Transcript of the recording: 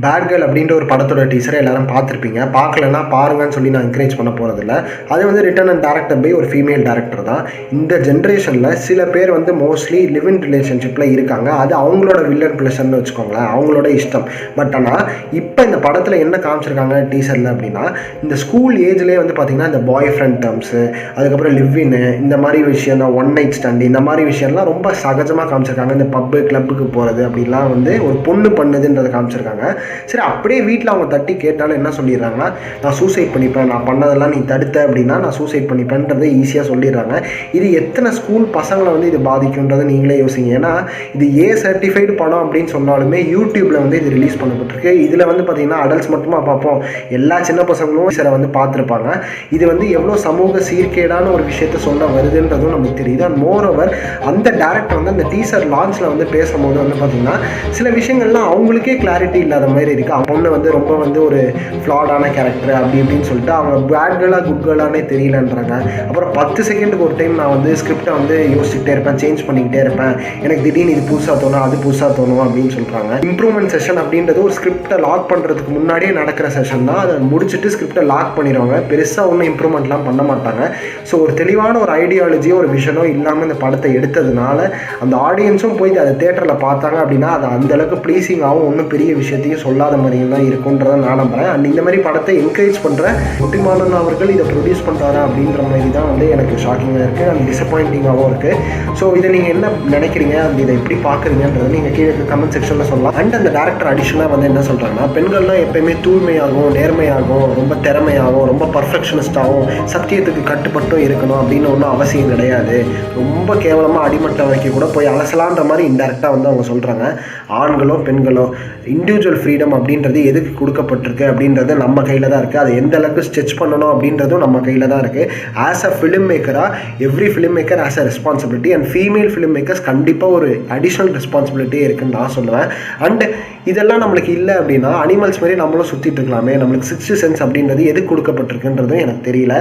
Bad girl அப்படின்ற ஒரு படத்தோட டீசரை எல்லாரும் பார்த்துருப்பீங்க. பார்க்கலன்னா பாருங்கன்னு சொல்லி நான் என்கரேஜ் பண்ண போகிறதில்ல. அது வந்து ரிட்டன் அண்ட் டேரக்டட் பை ஒரு ஃபீமேல் டேரக்டர் தான். இந்த ஜென்ரேஷனில் சில பேர் வந்து மோஸ்ட்லி லிவ் இன் ரிலேஷன்ஷிப்பில் இருக்காங்க. அது அவங்களோட வில்லன் ப்ளஷர்னு வச்சுக்கோங்களேன், அவங்களோட இஷ்டம். பட் ஆனால் இப்போ இந்த படத்தில் என்ன காமிச்சிருக்காங்க டீசரில் அப்படின்னா, இந்த ஸ்கூல் ஏஜ்லேயே வந்து பார்த்திங்கன்னா இந்த பாய் ஃப்ரெண்ட் டேர்ம்ஸு, அதுக்கப்புறம் லிவ்வின்னு, இந்த மாதிரி விஷயம் தான், ஒன் நைட் ஸ்டாண்டு, இந்த மாதிரி விஷயம்லாம் ரொம்ப சகஜமாக காமிச்சிருக்காங்க. இந்த பப்பு கிளப்புக்கு போகிறது அப்படிலாம் வந்து ஒரு பொண்ணு பண்ணுதுன்றதை காமிச்சிருக்காங்க. சரி, அப்படியே வீட்டில் அவங்க தட்டி கேட்டாலும் என்ன சொல்லிடுறாங்கன்னா, நான் சூசைட் பண்ணிப்பேன், நான் பண்ணதெல்லாம் நீ தடுத்த அப்படின்னா நான் சூசைட் பண்ணிப்பேன்றதை ஈஸியாக சொல்லிடுறாங்க. இது எத்தனை ஸ்கூல் பசங்களை வந்து இது பாதிக்குன்றதை நீங்களே யோசிங்க. ஏன்னா இது சர்டிஃபைடு படம் அப்படின்னு சொன்னாலுமே யூடியூப்பில் வந்து இது ரிலீஸ் பண்ணப்பட்டிருக்கு. இதில் வந்து பார்த்திங்கன்னா அடல்ட்ஸ் மட்டுமா பார்ப்போம், எல்லா சின்ன பசங்களும் சில வந்து பார்த்துருப்பாங்க. இது வந்து எவ்வளோ சமூக சீர்கேடான ஒரு விஷயத்த சொல்ல வருதுன்றதும் நமக்கு தெரியுது. அண்ட் மோரோவர் அந்த டேரக்டர் வந்து அந்த டீசர் லான்ச்சில் வந்து பேசும்போது வந்து பார்த்திங்கன்னா சில விஷயங்கள்லாம் அவங்களுக்கே கிளாரிட்டி இல்லாத மாதிரி இருக்குது. பொண்ணு வந்து ரொம்ப வந்து ஒரு ஃப்ளாடான கேரக்டர் அப்படி இப்படின்னு சொல்லிட்டு அவங்க பேட் கேர்ளாக குட் கேர்ளானே தெரியலன்றாங்க. அப்புறம் 10 செகண்டுக்கு ஒரு டைம் நான் வந்து ஸ்கிரிப்டை வந்து யோசிச்சுட்டே இருப்பேன், சேஞ்ச் பண்ணிக்கிட்டே இருப்பேன், எனக்கு திடீர்னு இது புதுசாக தோணும், அது புதுசாக தோணும் அப்படின்னு சொல்கிறாங்க. இம்ப்ரூவ்மெண்ட் செஷன் அப்படின்றது ஒரு ஸ்கிரிப்டை லாக் பண்ணுறதுக்கு முன்னாடியே நடக்கிற செஷன் தான். அதை முடிச்சுட்டு ஸ்கிரிப்டை லாக் பண்ணிடுவாங்க. பெருசாக ஒன்றும் இம்ப்ரூவ்மெண்ட்லாம் பண்ண மாட்டாங்க. ஸோ ஒரு தெளிவான ஒரு ஐடியாலஜியோ ஒரு விஷனோ இல்லாமல் இந்த படத்தை எடுத்ததுனால அந்த ஆடியன்ஸும் போய் அதை தேட்டரில் பார்த்தாங்க அப்படின்னா அது அந்தளவுக்கு ப்ளீஸிங்காகவும் ஒன்றும் பெரிய விஷயத்தையும் சொல்லாத மாதிரியும் தான் இருக்குன்றதை நான் நம்புகிறேன். அண்ட் இந்த மாதிரி படத்தை என்கரேஜ் பண்ணுற ஒட்டிமானன் அவர்கள் இதை ப்ரொடியூஸ் பண்ணுறாரா அப்படின்ற மாதிரி தான் வந்து எனக்கு ஷாக்கிங்காக இருக்குது அண்ட் டிசப்பாயிண்டிங்காகவும் இருக்குது. ஸோ இதை நீங்கள் என்ன நினைக்கிறீங்க, அந்த இதை எப்படி பார்க்குறீங்கன்றதை நீங்கள் கீழே கமெண்ட் செக்ஷனில் சொல்லலாம். அண்ட் அந்த டேரக்டர் அடிஷனலாக வந்து என்ன சொல்கிறாங்கன்னா, பெண்கள்லாம் எப்பயுமே தூய்மையாகவும் நேர்மையாகவும் ரொம்ப திறமையாகவும் ரொம்ப பர்ஃபெக்ஷனிஸ்டாகவும் சத்தியத்துக்கு கட்டுப்பட்டும் இருக்கணும் அப்படின்னு ஒன்றும் அவசியம் கிடையாது. ரொம்ப கேவலமாக அடிமட்ட வரைக்கும் கூட போய் அலசலான்ற மாதிரி இன்டெரக்டாக வந்து அவங்க சொல்கிறாங்க. ஆண்களோ பெண்களோ இண்டிவிஜுவல் ஃப்ரீடம் அப்படின்றது எதுக்கு கொடுக்கப்பட்டிருக்கு அப்படின்றது நம்ம கையில் தான் இருக்குது. அதை எந்த அளவுக்கு ஸ்கெட்ச் பண்ணணும் அப்படின்றதும் நம்ம கையில் தான் இருக்குது. ஆஸ் அ ஃபிலிம் மேக்கராக every film maker as a responsibility and female film makers கண்டிப்பாக ஒரு அடிஷ்னல் ரெஸ்பான்சிபிலிட்டி இருக்குன்னு நான் சொல்லுவேன். அண்ட் இதெல்லாம் நம்மளுக்கு இல்லை அப்படின்னா அனிமல்ஸ் மாதிரி நம்மளும் சுற்றிட்டு இருக்கலாமே, நம்மளுக்கு சிக்ஸ்த் சென்ஸ் அப்படின்றது எதுக்கு கொடுக்கப்பட்டிருக்குன்றதும் எனக்கு தெரியல.